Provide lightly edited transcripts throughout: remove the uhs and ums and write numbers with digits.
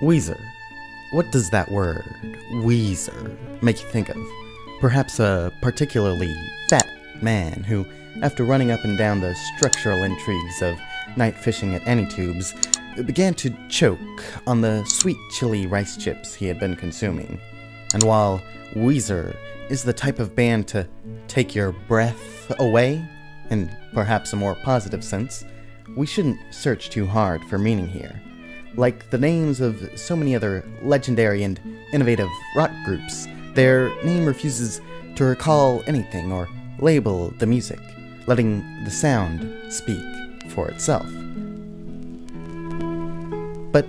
Weezer. What does that word, Weezer, make you think of? Perhaps a particularly fat man who, after running up and down the structural intrigues of night fishing at Anytubes, began to choke on the sweet chili rice chips he had been consuming. And while Weezer is the type of band to take your breath away, in perhaps a more positive sense, we shouldn't search too hard for meaning here. Like the names of so many other legendary and innovative rock groups, their name refuses to recall anything or label the music, letting the sound speak for itself. But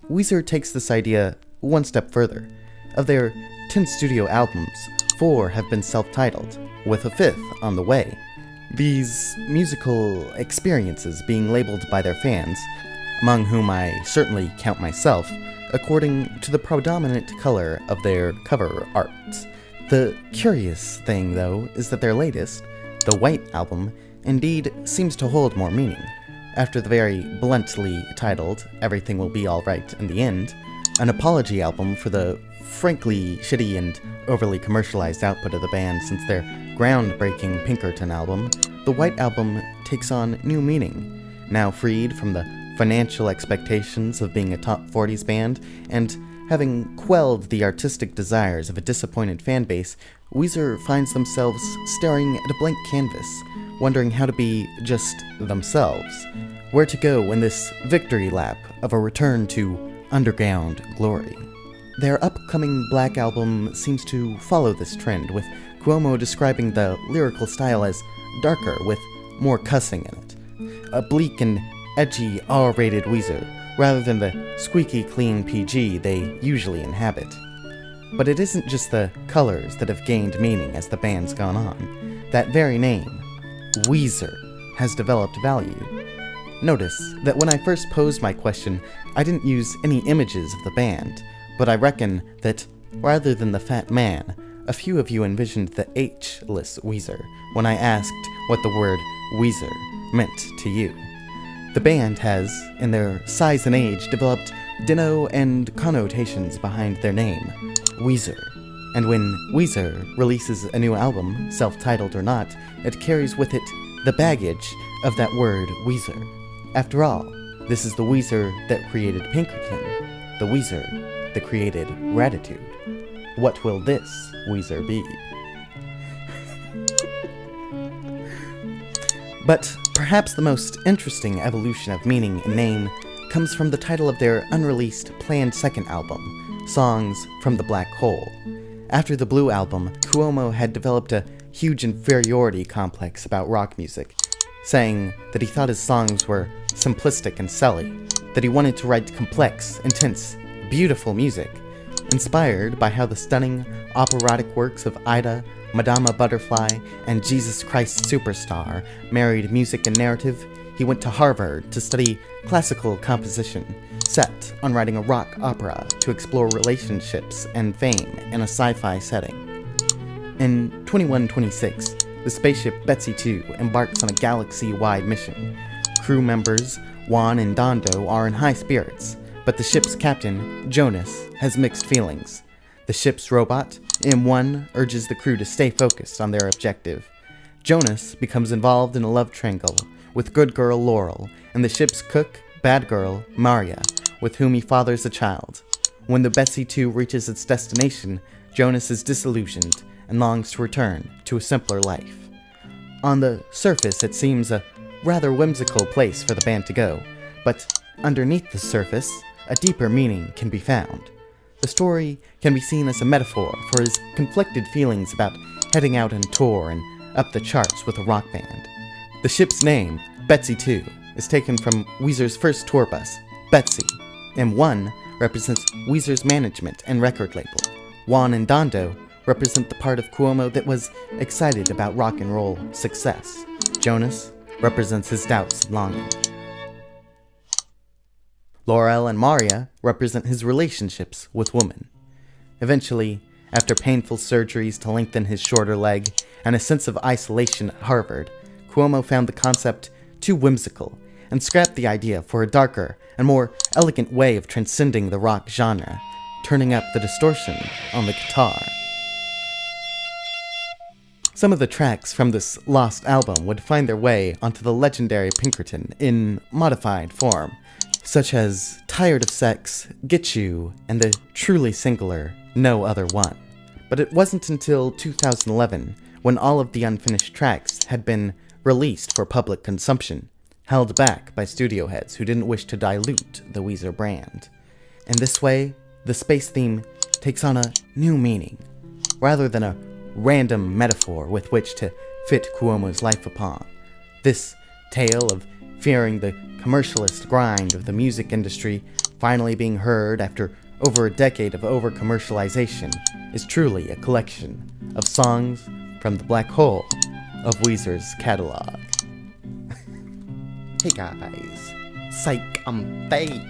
Weezer takes this idea one step further. Of their 10 studio albums, 4 have been self-titled, with a 5th on the way. These musical experiences being labeled by their fans, among whom I certainly count myself, according to the predominant color of their cover art. The curious thing, though, is that their latest, the White Album, indeed seems to hold more meaning. After the very bluntly titled Everything Will Be Alright in the End, an apology album for the frankly shitty and overly commercialized output of the band since their groundbreaking Pinkerton album, the White Album takes on new meaning. Now freed from the financial expectations of being a top 40s band, and having quelled the artistic desires of a disappointed fanbase, Weezer finds themselves staring at a blank canvas, wondering how to be just themselves, where to go in this victory lap of a return to underground glory. Their upcoming Black Album seems to follow this trend, with Cuomo describing the lyrical style as darker with more cussing in it. A bleak and edgy R-rated Weezer, rather than the squeaky clean PG they usually inhabit. But it isn't just the colors that have gained meaning as the band's gone on. That very name, Weezer, has developed value. Notice that when I first posed my question, I didn't use any images of the band, but I reckon that, rather than the fat man, a few of you envisioned the H-less Weezer when I asked what the word Weezer meant to you. The band has, in their size and age, developed deno and connotations behind their name, Weezer. And when Weezer releases a new album, self-titled or not, it carries with it the baggage of that word Weezer. After all, this is the Weezer that created Pinkerton, the Weezer that created Gratitude. What will this Weezer be? But perhaps the most interesting evolution of meaning and name comes from the title of their unreleased planned second album, Songs from the Black Hole. After the Blue Album, Cuomo had developed a huge inferiority complex about rock music, saying that he thought his songs were simplistic and silly, that he wanted to write complex, intense, beautiful music. Inspired by how the stunning operatic works of Ida, Madama Butterfly, and Jesus Christ Superstar married music and narrative, he went to Harvard to study classical composition, set on writing a rock opera to explore relationships and fame in a sci-fi setting. In 2126, the spaceship Betsy 2 embarks on a galaxy-wide mission. Crew members Juan and Dondo are in high spirits, but the ship's captain, Jonas, has mixed feelings. The ship's robot, M1, urges the crew to stay focused on their objective. Jonas becomes involved in a love triangle with good girl Laurel and the ship's cook, bad girl Maria, with whom he fathers a child. When the Betsy 2 reaches its destination, Jonas is disillusioned and longs to return to a simpler life. On the surface, it seems a rather whimsical place for the band to go, but underneath the surface, a deeper meaning can be found. The story can be seen as a metaphor for his conflicted feelings about heading out on tour and up the charts with a rock band. The ship's name, Betsy 2, is taken from Weezer's first tour bus, Betsy. M1 represents Weezer's management and record label. Juan and Dondo represent the part of Cuomo that was excited about rock and roll success. Jonas represents his doubts and longing. Laurel and Maria represent his relationships with women. Eventually, after painful surgeries to lengthen his shorter leg and a sense of isolation at Harvard, Cuomo found the concept too whimsical and scrapped the idea for a darker and more elegant way of transcending the rock genre, turning up the distortion on the guitar. Some of the tracks from this lost album would find their way onto the legendary Pinkerton in modified form, such as Tired of Sex, Get You, and the truly singular No Other One. But it wasn't until 2011 when all of the unfinished tracks had been released for public consumption, held back by studio heads who didn't wish to dilute the Weezer brand. In this way, the space theme takes on a new meaning, rather than a random metaphor with which to fit Cuomo's life upon. This tale of fearing the commercialist grind of the music industry finally being heard after over a decade of over-commercialization is truly a collection of songs from the black hole of Weezer's catalog. Hey guys, psych, I'm fake.